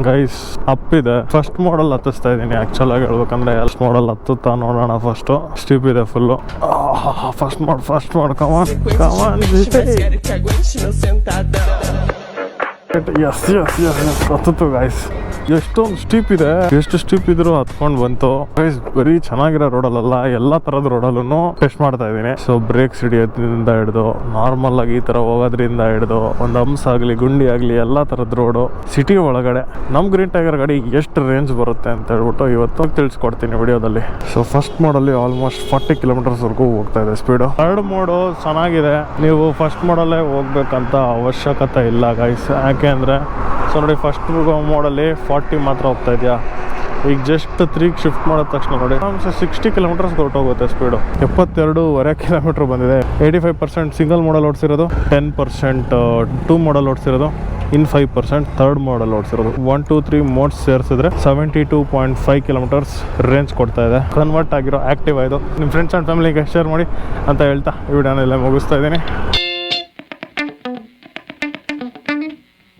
Guys up ಇದೆ. First ಮಾಡಲ್ ಹತ್ತಿಸ್ತಾ ಇದೀನಿ actual ಆಗಿ ಹೇಳ್ಬೇಕಂದ್ರೆ. ಫಸ್ಟ್ ಮಾಡಲ್ ಹತ್ತುತ್ತಾ ನೋಡೋಣ. ಫಸ್ಟ್ ಸ್ಟೀಪ್ ಇದೆ ಫುಲ್. ಫಸ್ಟ್ ಮಾಡ್ ಕಮಾನ್ ಎಸ್ ಹತ್ತಿತ್ತು ಗೈಸ್. ಎಷ್ಟೊಂದು ಸ್ಟೀಪ್ ಇದೆ. ಎಷ್ಟು ಸ್ಟೀಪ್ ಇದ್ರು ಹತ್ಕೊಂಡು ಬಂತು ಗೈಸ್. ಬರೀ ಚೆನ್ನಾಗಿರೋ ರೋಡಲ್ಲ, ಎಲ್ಲಾ ತರದ ರೋಡಲ್ಲೂ ಟೆಸ್ಟ್ ಮಾಡ್ತಾ ಇದೀನಿ. ಸೊ ಬ್ರೇಕ್ಸ್ ಹಿಡಿಯೋದ್ರಿಂದ ಹಿಡಿದು ನಾರ್ಮಲ್ ಆಗಿ ಈ ತರ ಹೋಗೋದ್ರಿಂದ ಹಿಡಿದು ಒಂದು ಹಂಸ ಆಗ್ಲಿ ಗುಂಡಿ ಆಗ್ಲಿ ಎಲ್ಲಾ ತರದ ರೋಡು ಸಿಟಿ ಒಳಗಡೆ ನಮ್ ಗ್ರೀನ್ ಟೈಗರ್ ಗಾಡಿ ಎಷ್ಟು ರೇಂಜ್ ಬರುತ್ತೆ ಅಂತ ಹೇಳ್ಬಿಟ್ಟು ಇವತ್ತು ತಿಳಿಸ್ಕೊಡ್ತೀನಿ ವಿಡಿಯೋದಲ್ಲಿ. ಸೊ ಫಸ್ಟ್ ಮೋಡಲ್ಲಿ ಆಲ್ಮೋಸ್ಟ್ 40 ಕಿಲೋಮೀಟರ್ಸ್ ವರ್ಗೂ ಹೋಗ್ತಾ ಇದೆ ಸ್ಪೀಡು. ಥರ್ಡ್ ಮೋಡು ಚೆನ್ನಾಗಿದೆ. ನೀವು ಫಸ್ಟ್ ಮೋಡಲ್ಲೇ ಹೋಗ್ಬೇಕಂತ ಅವಶ್ಯಕತೆ ಇಲ್ಲ ಗೈಸ್. ಯಾಕೆ ಅಂದ್ರೆ ಸೊ ನೋಡಿ ಫಸ್ಟ್ ಮೋಡಲ್ಲಿ 40 ಮಾತ್ರ ಹೋಗ್ತಾ ಇದೆಯಾ. ಈಗ ಜಸ್ಟ್ 3 ಶಿಫ್ಟ್ ಮಾಡಿದ ತಕ್ಷಣ ನೋಡಿ 60 ಕಿಲೋಮೀಟರ್ಸ್ ಹೊರಟೋಗುತ್ತೆ ಸ್ಪೀಡು. 72.5 ಕಿಲೋಮೀಟರ್ ಬಂದಿದೆ. 85% ಸಿಂಗಲ್ ಮೋಡಲ್ ಓಡಿಸಿರೋದು, 10% 2 ಮೋಡಲ್ ಓಡಿಸಿರೋದು, ಇನ್ 5% ಥರ್ಡ್ ಮೋಡಲ್ ಓಡಿಸಿರೋದು. 1, 2, 3 ಮೋಡ್ಸ್ ಸೇರಿಸಿದ್ರೆ 72.5 ಕಿಲೋಮೀಟರ್ಸ್ ರೇಂಜ್ ಕೊಡ್ತಾ ಇದೆ. ಕನ್ವರ್ಟ್ ಆಗಿರೋ ಆಕ್ಟಿವ್ ಇದು. ನಿಮ್ಮ ಫ್ರೆಂಡ್ಸ್ ಆ್ಯಂಡ್ ಫ್ಯಾಮಿಲಿಗೆ ಶೇರ್ ಮಾಡಿ ಅಂತ ಹೇಳ್ತಾ ಈ ವಿಡಿಯೋನೆಲ್ಲ ಮುಗಿಸ್ತಾ ಇದ್ದೀನಿ.